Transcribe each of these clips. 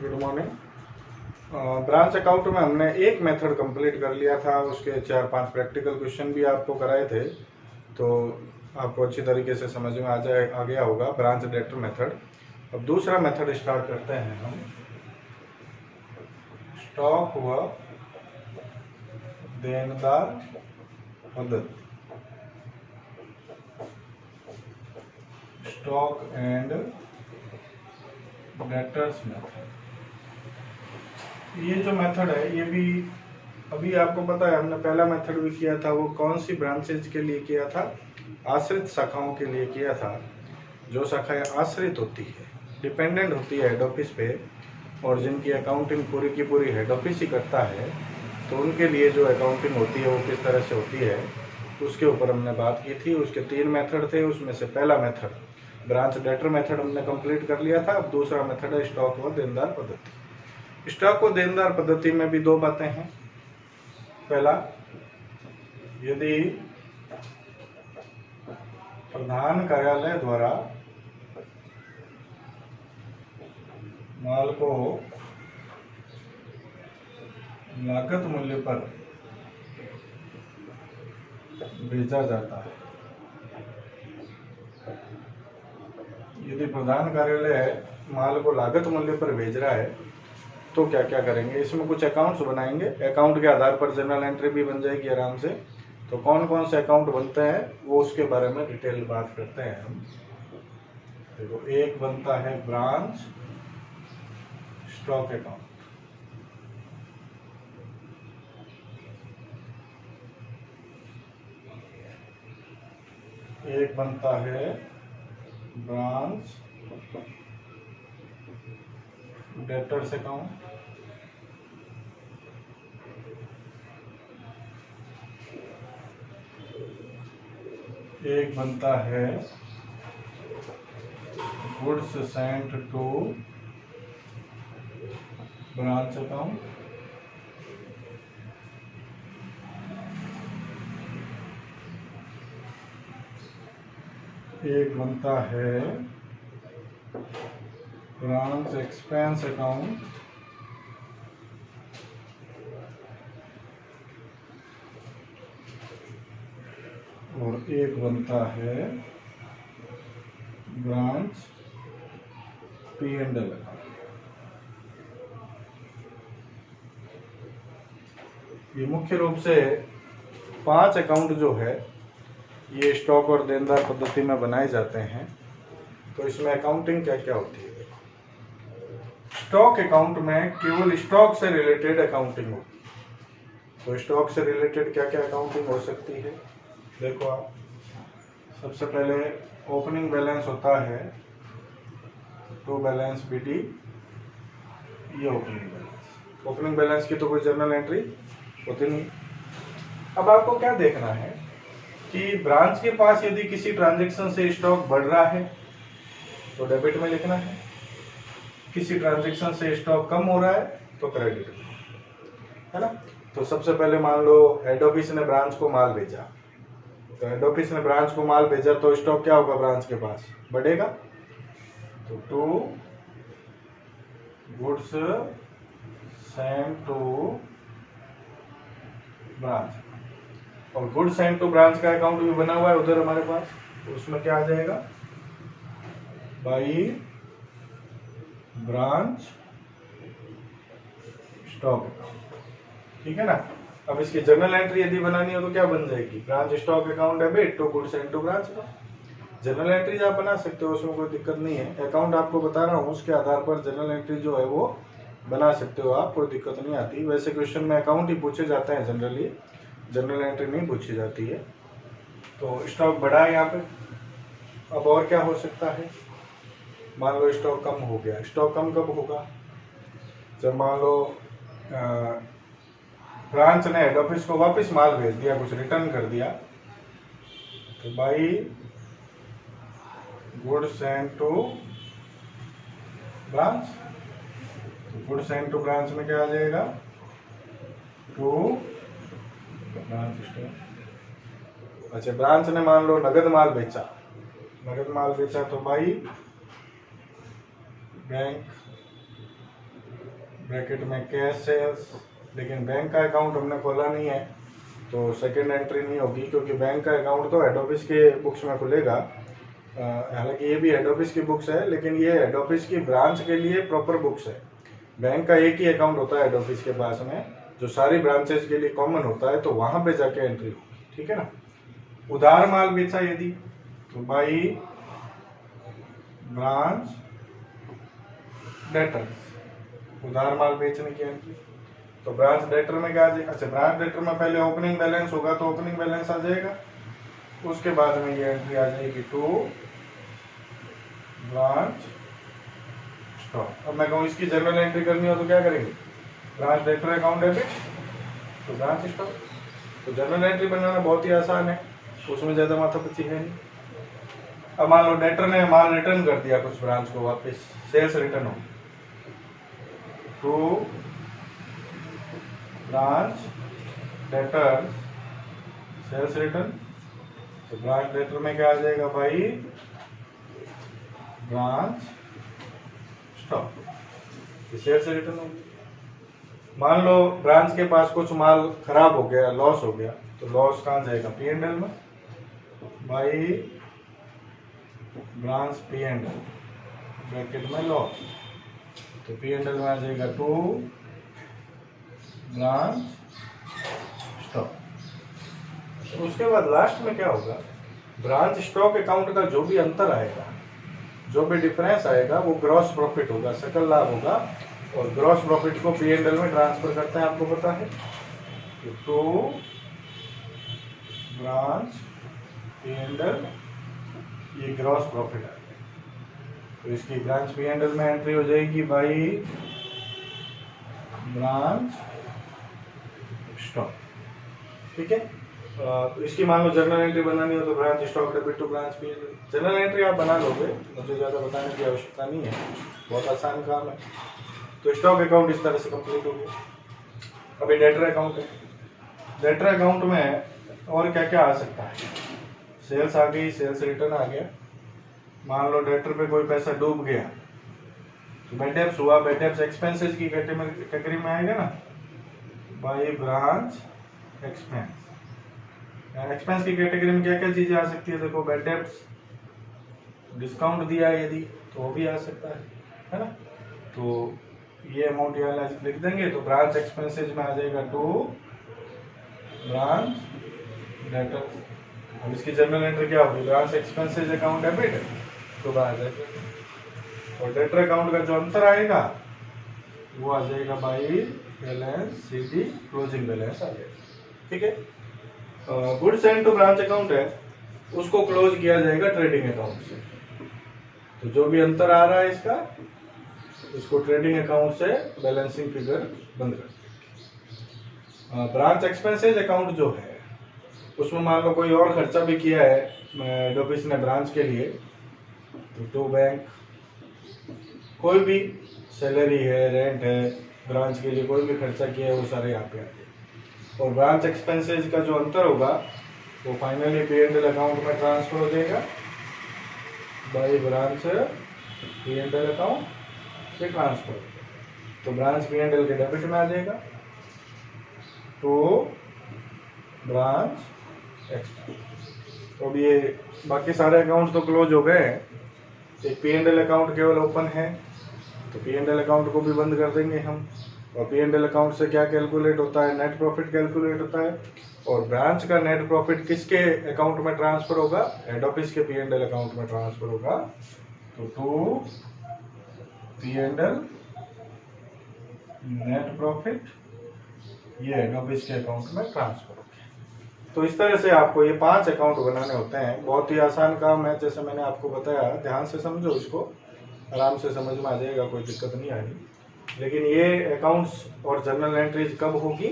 Good morning. Branch account में हमने एक मेथड कंप्लीट कर लिया था, उसके 4-5 प्रैक्टिकल क्वेश्चन भी आपको कराए थे, तो आपको अच्छी तरीके से समझ में आ गया होगा ब्रांच डेटर मेथड। अब दूसरा मेथड स्टार्ट करते हैं हम, स्टॉक व देनदार पद्धति, स्टॉक एंड डेटर्स मेथड। ये जो मेथड है ये भी अभी आपको पता है, हमने पहला मेथड भी किया था, वो कौन सी ब्रांचेज के लिए किया था? आश्रित शाखाओं के लिए किया था। जो शाखाएं आश्रित होती है, डिपेंडेंट होती है हेड ऑफिस पे, और जिनकी अकाउंटिंग पूरी की पूरी हेड ऑफिस ही करता है, तो उनके लिए जो अकाउंटिंग होती है वो किस तरह से होती है, उसके ऊपर हमने बात की थी। उसके 3 मेथड थे, उसमें से पहला मेथड ब्रांच डेटर मेथड हमने कंप्लीट कर लिया था। अब दूसरा मेथड है स्टॉक व देनदार पद्धति। स्टॉक व देनदार पद्धति में भी 2 बातें हैं। पहला, यदि प्रधान कार्यालय द्वारा माल को लागत मूल्य पर बेचा जाता है, यदि प्रधान कार्यालय माल को लागत मूल्य पर भेज रहा है तो क्या क्या करेंगे? इसमें कुछ अकाउंट्स बनाएंगे, अकाउंट के आधार पर जनरल एंट्री भी बन जाएगी आराम से। तो कौन कौन से अकाउंट बनते हैं वो उसके बारे में डिटेल बात करते हैं हम। देखो, एक बनता है ब्रांच स्टॉक अकाउंट, एक बनता है ब्रांच डेटर्स अकाउंट, एक बनता है goods sent to branch account, एक बनता है ब्रांच एक्सपेंस अकाउंट, और एक बनता है ब्रांच P&L अकाउंट। ये मुख्य रूप से 5 अकाउंट जो है ये स्टॉक और देनदार पद्धति में बनाए जाते हैं। तो इसमें अकाउंटिंग क्या क्या होती है? स्टॉक अकाउंट में केवल स्टॉक से रिलेटेड अकाउंटिंग होती है। तो स्टॉक से रिलेटेड क्या क्या अकाउंटिंग हो सकती है? देखो आप, सबसे पहले ओपनिंग बैलेंस होता है, टू बैलेंस BD, ये ओपनिंग बैलेंस। ओपनिंग बैलेंस की तो कोई जर्नल एंट्री होती नहीं। अब आपको क्या देखना है कि ब्रांच के पास यदि किसी ट्रांजैक्शन से स्टॉक बढ़ रहा है तो डेबिट में लिखना है, किसी ट्रांजैक्शन से स्टॉक कम हो रहा है तो क्रेडिट में, है ना। तो सबसे पहले मान लो हेड ऑफिस ने ब्रांच को माल भेजा, तो हेड ऑफिस ने ब्रांच को माल भेजा तो स्टॉक क्या होगा? ब्रांच के पास बढ़ेगा। तो to goods sent to branch, और गुड्स सेंट टू ब्रांच का अकाउंट भी बना हुआ है उधर हमारे पास। तो उसमें क्या आ जाएगा? बाई ब्रांच स्टॉक अकाउंट, ठीक है ना। अब इसकी जर्नल एंट्री यदि बनानी हो तो क्या बन जाएगी? Branch stock account debit to goods sent to branch का। जनरल एंट्रीज आप बना सकते हो, उसमें कोई दिक्कत नहीं है। अकाउंट आपको बता रहा हूँ, उसके आधार पर जनरल एंट्री जो है वो बना सकते हो आप, कोई दिक्कत नहीं आती। वैसे क्वेश्चन में अकाउंट ही पूछे जाते हैं जनरली, जनरल एंट्री नहीं पूछी जाती है। तो स्टॉक बढ़ा है यहाँ पे। अब और क्या हो सकता है? मान लो स्टॉक कम हो गया। स्टॉक कम कब होगा? जब मान लो ब्रांच ने हेड ऑफिस को वापस माल भेज दिया, कुछ रिटर्न कर दिया, तो by goods sent to branch, goods sent to branch में क्या आ जाएगा? To branch stock. अच्छा, ब्रांच ने मान लो नगद माल बेचा, नगद माल बेचा तो बाई बैंक ब्रैकेट में कैश सेल्स, लेकिन बैंक का अकाउंट हमने खोला नहीं है तो सेकेंड एंट्री नहीं होगी, क्योंकि बैंक का अकाउंट तो हेड ऑफिस के बुक्स में खुलेगा। हालांकि ये भी हेड ऑफिस की बुक्स है, लेकिन ये हेड ऑफिस की ब्रांच के लिए प्रॉपर बुक्स है। बैंक का एक ही अकाउंट होता है हेड ऑफिस के पास में, जो सारी ब्रांचेज के लिए कॉमन होता है, तो वहां पे जाके एंट्री होगी। ठीक है ना। उधार माल बेचा यदि, तो बाई ब्रांच डेटर्स, उधार माल बेचने की एंट्री। तो ब्रांच डेटर में क्या आ जाएगा? अच्छा, ब्रांच डेटर में पहले ओपनिंग बैलेंस होगा तो ओपनिंग बैलेंस आ जाएगा, उसके बाद में ये एंट्री आ जाएगी टू ब्रांच स्टॉक। अब मैं कहूँ इसकी जनरल एंट्री करनी हो तो क्या करेंगे? ब्रांच डेटर अकाउंट डेबिट तो ब्रांच स्टॉक। तो जनरल एंट्री बनाना बहुत ही आसान है, उसमें ज्यादा माथापच्ची है नहीं। अब मान लो डेटर ने माल रिटर्न कर दिया कुछ ब्रांच को वापस, सेल्स रिटर्न हो to branch debtor sales return. तो ब्रांच डेटर में क्या आ जाएगा भाई? ब्रांच स्टॉक, सेल्स रिटर्न होगी। मान लो ब्रांच के पास कुछ माल खराब हो गया, लॉस हो गया, तो लॉस कहाँ जाएगा? P&L में, बाई ब्रांच P&L ब्रैकेट में लॉस। तो P&L में आ जाएगा टू ब्रांच स्टॉक। उसके बाद लास्ट में क्या होगा? ब्रांच स्टॉक अकाउंट का जो भी अंतर आएगा, जो भी डिफरेंस आएगा, वो ग्रॉस प्रॉफिट होगा, सकल लाभ होगा, और ग्रॉस प्रॉफिट को P&L में ट्रांसफर करते हैं, आपको पता है। तो ब्रांच P&L ये ग्रॉस प्रॉफिट है, तो इसकी ब्रांच P&L में एंट्री हो जाएगी बाई ब्रांच स्टॉक। ठीक है। तो इसकी मान लो जनरल एंट्री बनानी हो तो branch stock debit to branch P&L। Journal entry आप बना लोगे, मुझे ज़्यादा बताने की आवश्यकता नहीं है, बहुत आसान काम है। तो स्टॉक अकाउंट इस तरह से कंप्लीट हो गया। अभी डेटर अकाउंट है। डेटर अकाउंट में और क्या क्या आ सकता है? सेल्स आ गई, सेल्स रिटर्न आ गया। मान लो डेटर पे कोई पैसा डूब गया तो बैड डेब्ट्स हुआ, बैड डेब्ट्स एक्सपेंसेस की कैटेगरी में आएगा ना, बाई ब्रांच एक्सपेंस। एक्सपेंस की कैटेगरी में क्या क्या चीजें आ सकती है? देखो, बैड डेब्ट्स, डिस्काउंट दिया है यदि तो वो भी आ सकता है ना। तो ये अमाउंट यहाँ लिख देंगे, तो ब्रांच एक्सपेंसेस में आ जाएगा टू ब्रांच डेटर। अब इसकी जनरल एंट्री क्या होगी? ब्रांच एक्सपेंसेस अकाउंट डेबिट तो आ जाएगा, और डेटर अकाउंट का जो अंतर आएगा वो आ जाएगा बाई बैलेंस सीधी क्लोजिंग बैलेंस आ जाएगा। ठीक है। Goods and to branch account है, उसको क्लोज किया जाएगा ट्रेडिंग अकाउंट से। तो जो भी अंतर आ रहा है इसका, इसको ट्रेडिंग अकाउंट से बैलेंसिंग फिगर बंद कर देंगे। ब्रांच एक्सपेंसेस अकाउंट जो है, उसमें मान लो कोई और खर्चा भी किया है हेड ऑफिस ने ब्रांच के लिए, तो टू बैंक, कोई भी सैलरी है, रेंट है, ब्रांच के लिए कोई भी खर्चा किया है, वो सारे यहाँ पे आ गए। और ब्रांच एक्सपेंसेस का जो अंतर होगा वो फाइनली P&L अकाउंट में ट्रांसफर हो जाएगा बाई ब्रांच P&L अकाउंट से ट्रांसफर हो जाएगा। तो ब्रांच P&L के डेबिट में आ जाएगा तो ब्रांच एक्सपेंस। तो अब ये बाकी सारे अकाउंट तो क्लोज हो गए, एक P&L अकाउंट केवल ओपन है, तो P&L अकाउंट को भी बंद कर देंगे हम। और P&L अकाउंट से क्या कैलकुलेट होता है? नेट प्रॉफिट कैलकुलेट होता है। और ब्रांच का नेट प्रॉफिट किसके अकाउंट में ट्रांसफर होगा? हेड ऑफिस के P&L अकाउंट में ट्रांसफर होगा। तो टू P&L नेट प्रॉफिट ये हेड ऑफिस के अकाउंट में ट्रांसफर हो गया। तो इस तरह से आपको ये 5 अकाउंट बनाने होते हैं। बहुत ही आसान काम है, जैसे मैंने आपको बताया, ध्यान से समझो, इसको आराम से समझ में आ जाएगा, कोई दिक्कत नहीं आएगी। लेकिन ये अकाउंट्स और जर्नल एंट्रीज कब होगी?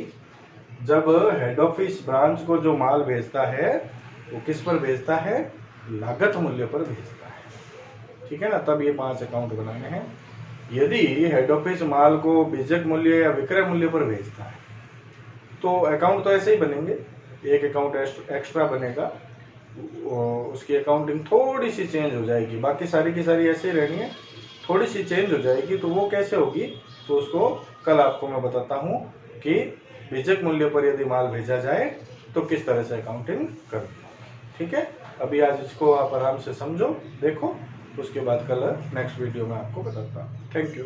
जब हेड ऑफिस ब्रांच को जो माल भेजता है वो किस पर भेजता है? लागत मूल्य पर भेजता है। ठीक है ना। तब ये 5 अकाउंट बनाने हैं। यदि हेड ऑफिस माल को बीजक मूल्य या विक्रय मूल्य पर भेजता है तो अकाउंट तो ऐसे ही बनेंगे, एक अकाउंट एक्स्ट्रा बनेगा, उसकी अकाउंटिंग थोड़ी सी चेंज हो जाएगी, बाकी सारी की सारी ऐसे ही रहनी है, थोड़ी सी चेंज हो जाएगी। तो वो कैसे होगी? तो उसको कल आपको मैं बताता हूँ कि बीजक मूल्य पर यदि माल भेजा जाए तो किस तरह से अकाउंटिंग करनी है। ठीक है, अभी आज इसको आप आराम से समझो, देखो, उसके बाद कल नेक्स्ट वीडियो में आपको बताता हूँ। Thank you.